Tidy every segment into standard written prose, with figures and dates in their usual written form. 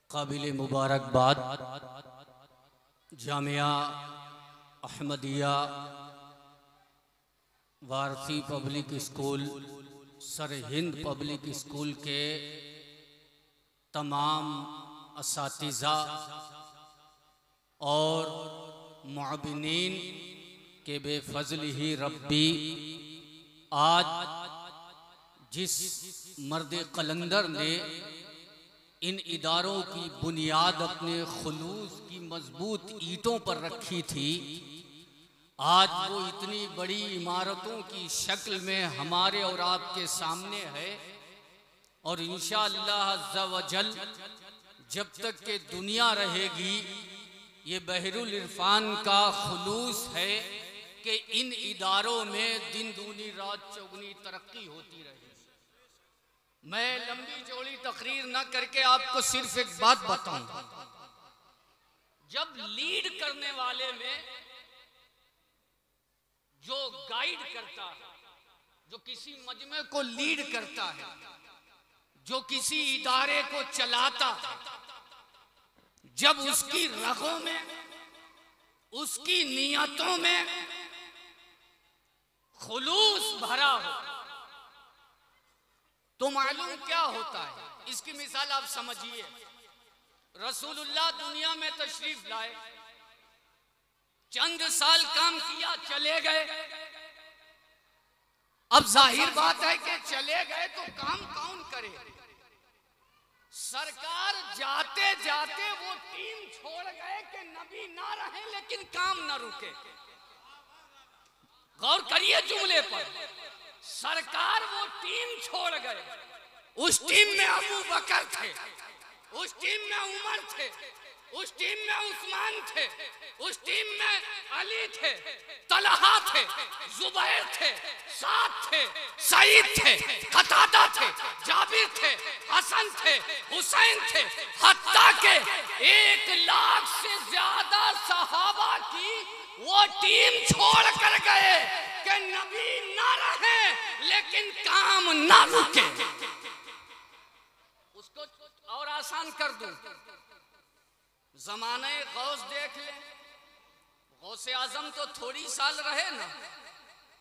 काबिल मुबारकबाद Jamia Ahmadiyya Warsi public school Sirhind public school के तमाम असातिज़ा और मुअव्विनीन के बेफज़ल ही रब्बी आज जिस मर्द कलंदर ने इन इदारों की बुनियाद अपने खुलूस की मजबूत ईंटों पर रखी थी, आज वो इतनी बड़ी इमारतों की शक्ल में हमारे और आपके सामने है। और इंशाअल्लाह अज़्ज़ा वजल जब तक के दुनिया रहेगी ये बहरुल इरफान का खुलूस है कि इन इदारों में दिन दूनी रात चौगुनी तरक्की होती रहे। मैं लंबी चौड़ी तकरीर न करके आपको सिर्फ एक बात बताऊं, जब लीड करने वाले में जो गाइड करता है, जो किसी मजमे को लीड करता है, जो किसी इदारे को चलाता है, जब उसकी रगों में, उसकी नियतों में खुलूस भरा हो तो मालूम क्या होता है। इसकी मिसाल आप समझिए, रसूलुल्लाह दुनिया में तशरीफ लाए, चंद साल काम किया, चले गए। अब जाहिर बात है कि चले गए तो काम कौन करे। सरकार जाते जाते वो टीम छोड़ गए कि नबी ना रहे लेकिन काम ना रुके। गौर करिए जुमले पर, सरकार वो टीम छोड़ गए। उस टीम में अबू बकर थे, उस टीम में उमर थे, उस टीम में उस्मान थे, उस टीम में अली थे, तलहा थे, जुबैर थे, साद थे, सईद थे, कतादा थे, जाबिर थे, हसन थे, हुसैन थे, हत्ता के 1 लाख से ज्यादा सहाबा की वो टीम छोड़ कर गए कि नबी ना रहे लेकिन काम ना रुके। उसको और आसान कर दूं, जमाने गौस देख ले, गौसे आजम तो थोड़ी साल रहे ना,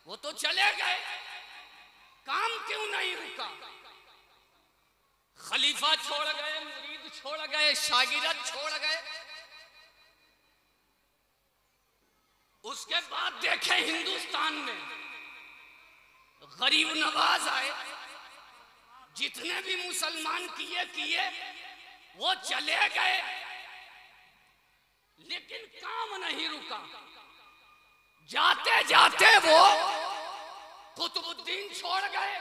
वो तो चले गए, काम क्यों नहीं रुका। खलीफा छोड़ गए, मुरीद छोड़ गए, शागिर्द छोड़ गए। उसके बाद देखे हिंदुस्तान में गरीब नवाज आए, जितने भी मुसलमान किए वो चले गए लेकिन काम नहीं रुका। जाते जाते वो कुतुबुद्दीन छोड़ गए,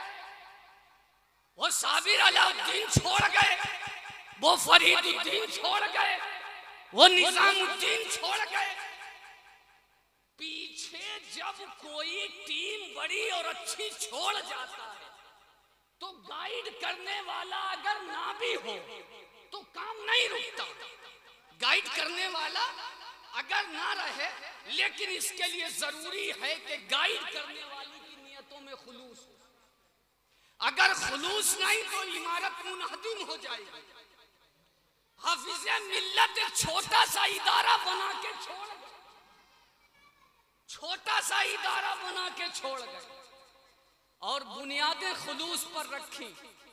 वो साबिर अलाउद्दीन छोड़ गए, वो फरीदुद्दीन छोड़ गए, वो निजामुद्दीन छोड़ गए। पीछे जब कोई टीम बड़ी और अच्छी छोड़ जाता है तो गाइड करने वाला अगर ना भी हो तो काम नहीं रुकता। गाइड करने वाला अगर ना रहे, लेकिन इसके लिए जरूरी है कि गाइड करने वाले की नियतों में खुलूस हो। अगर खुलूस नहीं तो इमारत मुनहदिम हो जाएगी। हाफिज़े मिल्लत एक छोटा सा इदारा बना के छोड़ गए, छोटा सा इदारा बना के छोड़ गए और बुनियादें खुलूस पर रखी।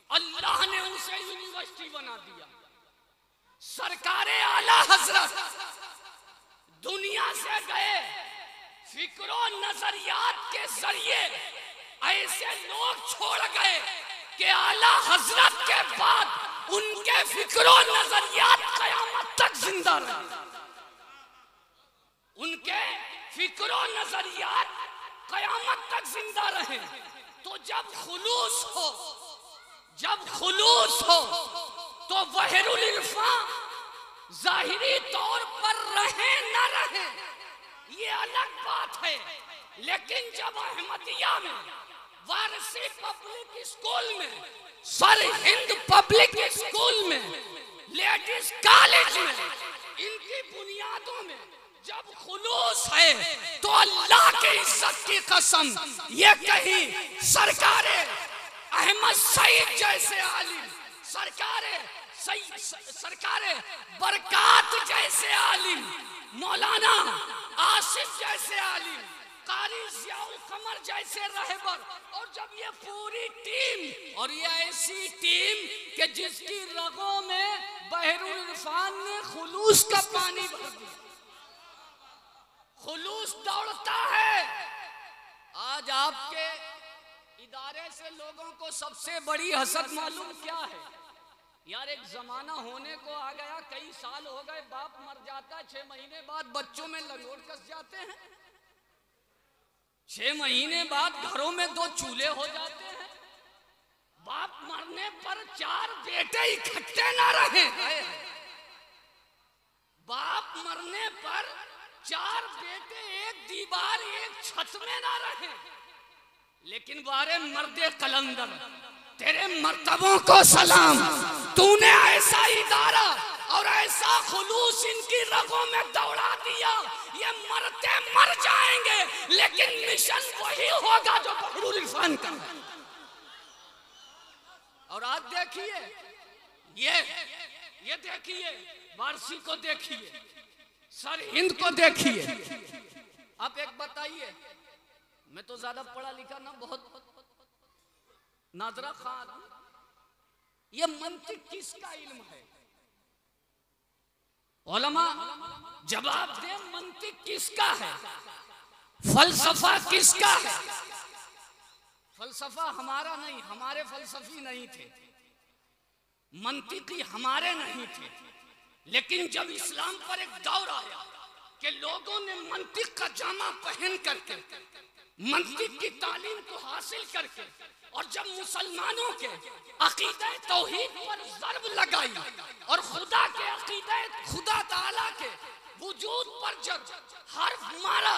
अल्लाह ने उसे यूनिवर्सिटी बना दिया। सरकारे आला हजरत दुनिया से गए, फिक्रो नजरियात के जरिए ऐसे लोग छोड़ गए कि आला हजरत के बाद उनके फिक्रो नजरियात कयामत तक जिंदा रहे। उनके फिक्रो नजरियात कयामत तक जिंदा रहे। तो जब खुलूस हो, जब खुलूस हो तो बहरुल इरफान जाहिरी तौर पर रहे न रहे ये अलग बात है, लेकिन जब अहमदिया में, वारसी पब्लिक स्कूल में, सरहिंद पब्लिक स्कूल में, लेडीज कॉलेज में, इनकी बुनियादों में जब खुलूस है तो अल्लाह के इज्जत की कसम ये कहीं सरकारे अहमद सईद जैसे आलिम, सरकारे सरकारे बरकात जैसे आलिम, मौलाना आसिफ जैसे आलिम, कारी जियाउल कमर जैसे रहबर, और जब ये पूरी टीम, और ये ऐसी टीम कि जिसकी रगों में बहरुल इरफान ने खुलूस का पानी भर दिया, खुलूस दौड़ता है। आज आपके इदारे से लोगों को सबसे बड़ी हसद मालूम क्या है? यार एक जमाना होने को आ गया, कई साल हो गए, बाप मर जाता है, 6 महीने बाद बच्चों में लंगोट कस जाते हैं, 6 महीने बाद घरों में 2 चूल्हे हो जाते हैं, बाप मरने पर 4 बेटे इकट्ठे ना रहे, बाप मरने पर 4 बेटे एक दीवार एक छत में ना रहे। लेकिन बारे मर्दे कलंदर, तेरे मर्तबों को सलाम, तूने ऐसा इदारा और ऐसा खुलूस इनकी रगों में दौड़ा दिया, ये मरते मर जाएंगे लेकिन मिशन वही होगा जो बहरुल इरफान का। और आज देखिए, ये देखिए, वारसी को देखिए, सर हिंद को देखिए। आप एक बताइए, मैं तो ज्यादा पढ़ा लिखा ना, बहुत नादरा खान, ये मंतिक किसका इल्म है? उलमा जवाब दे, मंतिक किसका है? फलसफा किसका है? फलसफा हमारा नहीं, हमारे फलसफी नहीं थे, मंतिकी हमारे नहीं थे। लेकिन जब इस्लाम पर एक दौर आया कि लोगों ने मंतिक का जामा पहन करके, मंतिक की तालीम को हासिल करके, और जब मुसलमानों के अकीदे तौहीद पर ज़र्ब लगाई और खुदा के अकीदे, खुदा ताला के वजूद पर जब हर्फ मारा,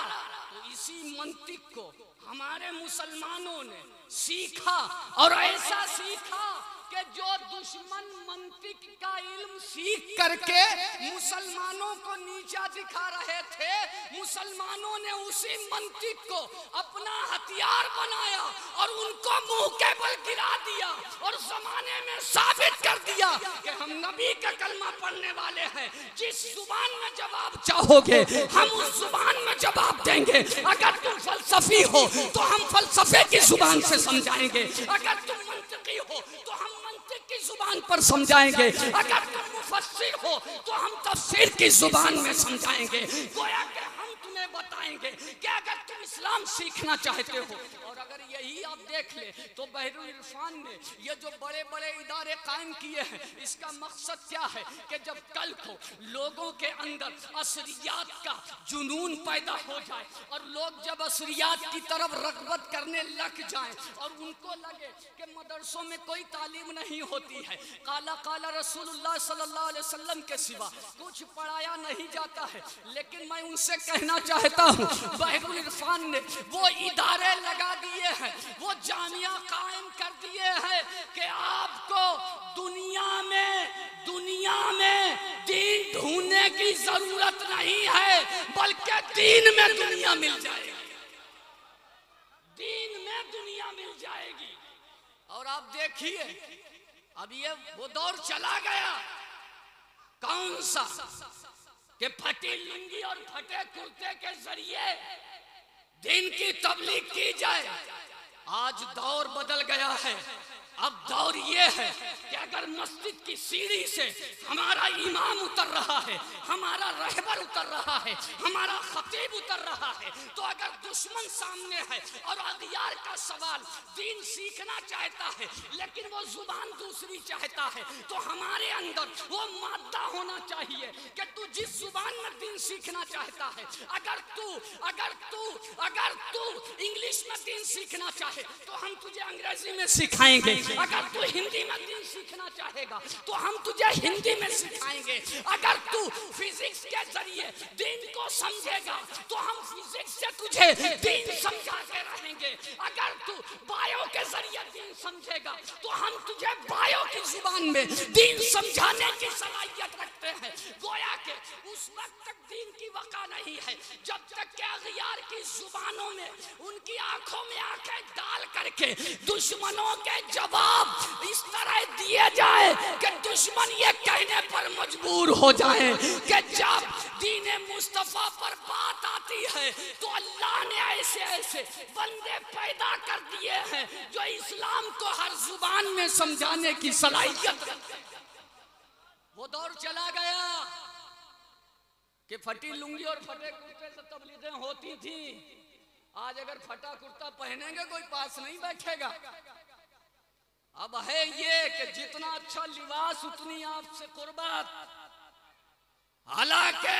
तो इसी मंतिक को हमारे मुसलमानों ने सीखा, और ऐसा सीखा कि जो दुश्मन मंतिक का इल्म सीख करके मुसलमानों को नीचा दिखा रहे थे, मुसलमानों ने उसी मंतिक को अपना हथियार बनाया और उनको मुंह के बल गिरा दिया, और जमाने में साबित कर दिया कि हम नबी का कलमा पढ़ने वाले हैं। जिस जुबान में जवाब चाहोगे हम उस जुबान में जवाब देंगे। अगर तुम फलसफी हो तो हम फलसफे की जुबान से समझाएंगे, अगर तुम मंतिकी हो तो हम मंतिक की जुबान पर समझाएंगे, अगर तुम मुफस्सिर हो तो हम तफसीर की जुबान में समझाएंगे। गोया कि हम तुम्हें बताएंगे कि अगर तुम इस्लाम सीखना चाहते हो, और अगर यही आप देख ले तो बहरुल इरफान ने ये जो बड़े बड़े इदारे कायम किए हैं, इसका मकसद क्या है कि जब कल को लोगों के अंदर असरियात का जुनून पैदा हो जाए, और लोग जब असरियात की तरफ रग़बत करने लग जाएं, और उनको लगे कि मदरसों में कोई तालीम नहीं होती है, काला काला रसूलुल्लाह सल्लल्लाहु अलैहि वसल्लम के सिवा कुछ पढ़ाया नहीं जाता है। लेकिन मैं उनसे कहना चाहता हूँ, बहरुल इरफान ने वो इदारे लगा दिए हैं, वो जामिया कायम कर दिए हैं कि आपको दुनिया में दीन ढूंढने की जरूरत नहीं है, बल्कि दीन में दुनिया मिल जाएगी, दीन में दुनिया मिल जाएगी। और आप देखिए, अब ये वो दौर चला गया, कौन सा कि फटी लुंगी और फटे कुर्ते के जरिए दीन की तबलीग की जाए। आज दौर बदल गया है। अब दौर ये है कि अगर मस्जिद की सीढ़ी से हमारा इमाम उतर रहा है, हमारा रहबर उतर रहा है, हमारा खतीब उतर रहा है, तो अगर दुश्मन सामने है और अगियार का सवाल दीन सीखना चाहता है लेकिन वो जुबान दूसरी चाहता है, तो हमारे अंदर वो मादा होना चाहिए कि तू जिस जुबान में दीन सीखना चाहता है, अगर तू इंग्लिश में दीन सीखना चाहे तो हम तुझे अंग्रेजी में सिखाएंगे, अगर तू हिंदी में दीन सीखना चाहेगा तो हम तुझे हिंदी में सिखाएंगे, अगर तू फिजिक्स के जरिए दीन को समझेगा तो हम फिजिक्स से तुझे दीन समझाते रहेंगे, अगर तू बायो के जरिए दीन समझेगा तो हम तुझे बायो की जुबान में दीन समझाने की सलाहियत रखते हैं। गोया के उस वक्त तक दीन की वक़ा नहीं है जब तक कि अग़ियार की जुबानों में, उनकी आंखों में आंखें डाल करके दुश्मनों के जवाब इस तरह दिए जाए कि दुश्मन ये कहने पर मजबूर हो जाए कि जब दीन मुस्तफा पर बात आती है तो अल्लाह ने ऐसे ऐसे बंदे पैदा कर दिए हैं जो इस्लाम को हर जुबान में समझाने की सलाहियत रखते हैं। वो दौर चला गया कि फटी लुंगी और फटे कुर्ते से तबलीगें होती थी। आज अगर फटा कुर्ता पहनेंगे कोई पास नहीं बैठेगा। अब है ये कि जितना अच्छा लिबास उतनी आपसे कुर्बत। हालांकि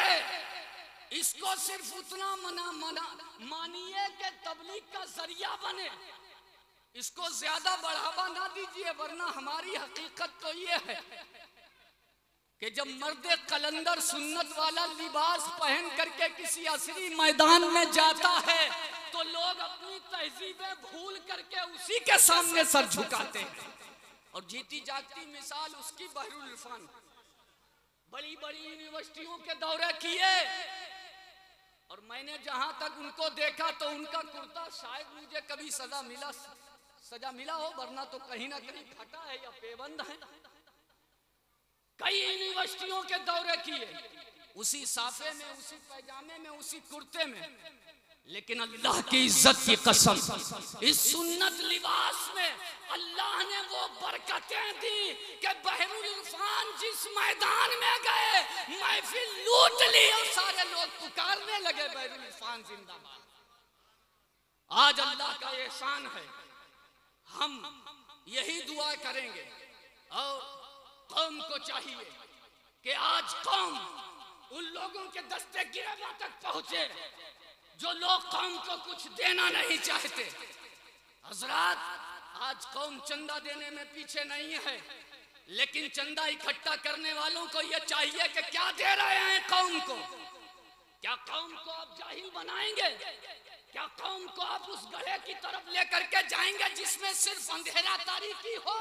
इसको सिर्फ उतना मानिए कि तबलीग का जरिया बने, इसको ज्यादा बढ़ावा ना दीजिए, वरना हमारी हकीकत तो ये है कि जब मर्द कलंदर सुन्नत वाला लिबास पहन करके किसी असली मैदान में जाता है तो लोग अपनी तहजीबें भूल करके उसी के सामने सर झुकाते हैं। और जीती जागती मिसाल उसकी बहरूल इरफान। बड़ी बड़ी यूनिवर्सिटियों के दौरे किए और मैंने जहां तक उनको देखा तो उनका कुर्ता शायद मुझे कभी सजा मिला हो, वरना तो कहीं ना कहीं फटा है या पेबंद है। कई यूनिवर्सिटियों के दौरे किए उसी साफे में, उसी पैजामे में, उसी कुर्ते में, लेकिन अल्लाह की इज्जत की कसम इस सुन्नत लिबास में अल्लाह ने वो बरकतें दी कि बहरूल इरफान जिस मैदान में गए महफिल लूट ली और सारे लोग पुकारने लगे बहरूल इरफान जिंदाबाद। आज अल्लाह का एहसान है, हम यही दुआ करेंगे और कौम को चाहिए कि आज कौम उन लोगों के दस्ते गिरबा तक पहुंचे जो लोग कौम को कुछ देना नहीं चाहते। हजरात, आज कौम चंदा देने में पीछे नहीं है, लेकिन चंदा इकट्ठा करने वालों को यह चाहिए कि क्या दे रहे हैं कौम को। क्या कौम को आप जाहिल बनाएंगे? क्या कौम को आप उस गढ़े की तरफ लेकर के जाएंगे जिसमें सिर्फ अंधेरा तारीकी हो?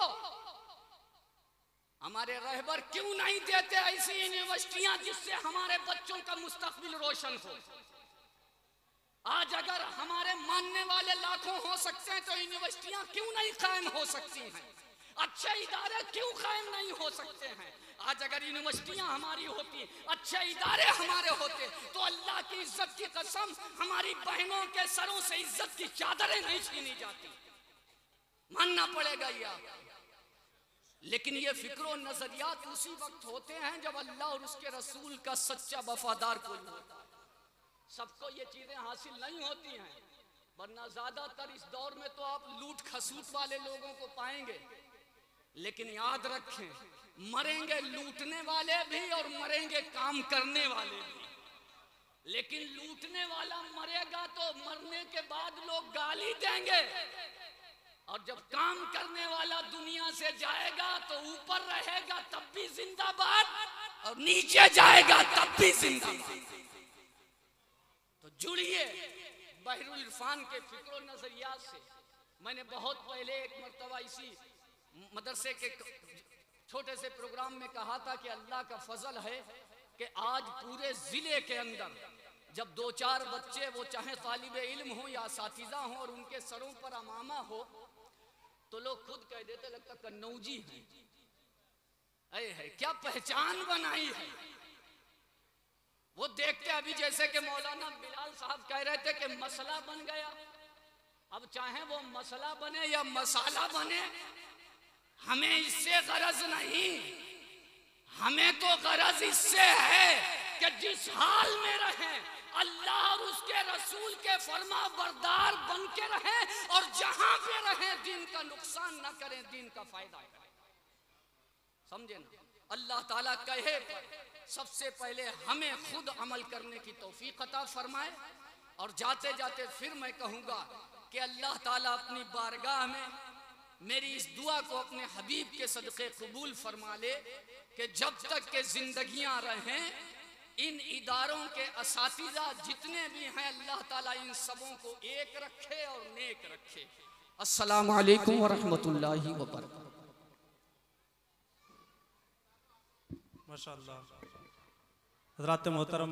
हमारे रहबर क्यों नहीं देते ऐसी यूनिवर्सिटियां जिससे हमारे बच्चों का मुस्तकबिल रोशन हो? आज अगर हमारे मानने वाले लाखों हो सकते हैं तो यूनिवर्सिटियां क्यों नहीं कायम हो सकती हैं? अच्छे इदारे क्यों कायम नहीं हो सकते हैं? आज अगर यूनिवर्सिटियां हमारी होती, अच्छे इदारे हमारे होते तो अल्लाह की इज्जत की कसम हमारी बहनों के सरों से इज्जत की चादरें नहीं छीनी जाती। मानना पड़ेगा ये। लेकिन ये फिक्र नजरियात उसी वक्त होते हैं जब अल्लाह और उसके रसूल का सच्चा वफादार कोई होता है। सबको ये चीजें हासिल नहीं होती हैं, वरना ज्यादातर इस दौर में तो आप लूट खसूट वाले लोगों को पाएंगे। लेकिन याद रखें, मरेंगे लूटने वाले भी और मरेंगे काम करने वाले भी। लेकिन लूटने वाला मरेगा तो मरने के बाद लोग गाली देंगे, और जब काम करने वाला दुनिया से जाएगा तो ऊपर रहेगा तब भी जिंदाबाद और नीचे जाएगा तब भी जिंदाबाद। तो जुड़िए बहरूल इरफान के फिक्र नजरियात से। मैंने बहुत पहले एक मर्तबा इसी मदरसे के छोटे से प्रोग्राम में कहा था कि अल्लाह का फजल है कि आज पूरे जिले के अंदर जब 2-4 बच्चे, वो चाहे तालिबे इल्म हो या साथीजा हो, और उनके सरों पर अमामा हो तो लोग खुद कह देते लगता कन्नौजी है। क्या पहचान बनाई है। वो देखते अभी जैसे कि मौलाना बिलाल साहब कह रहे थे कि मसला बन गया। अब चाहे वो मसला बने या मसाला बने, हमें इससे गरज नहीं। हमें तो गरज इससे है कि जिस हाल में रहें अल्लाह और उसके रसूल के फरमा बरदार बन के रहें, और जहां पे रहें दीन का नुकसान न करें, दीन का फायदा करें। समझे ना? अल्लाह ताला कहे पर सबसे पहले हमें खुद अमल करने की तौफीक अता फरमाए। और जाते जाते फिर मैं कहूँगा कि अल्लाह ताला अपनी बारगाह में मेरी इस दुआ को अपने हबीब के सदक़े कबूल फरमा ले कि जब तक के जिंदगियां रहें इन इदारों के असातिज़ा जितने भी हैं अल्लाह ताला इन सबों को एक रखे और नेक रखे। अस्सलामु अलैकुम व रहमतुल्लाहि व बरकातहू। माशाअल्लाह। हज़रात मोहतरम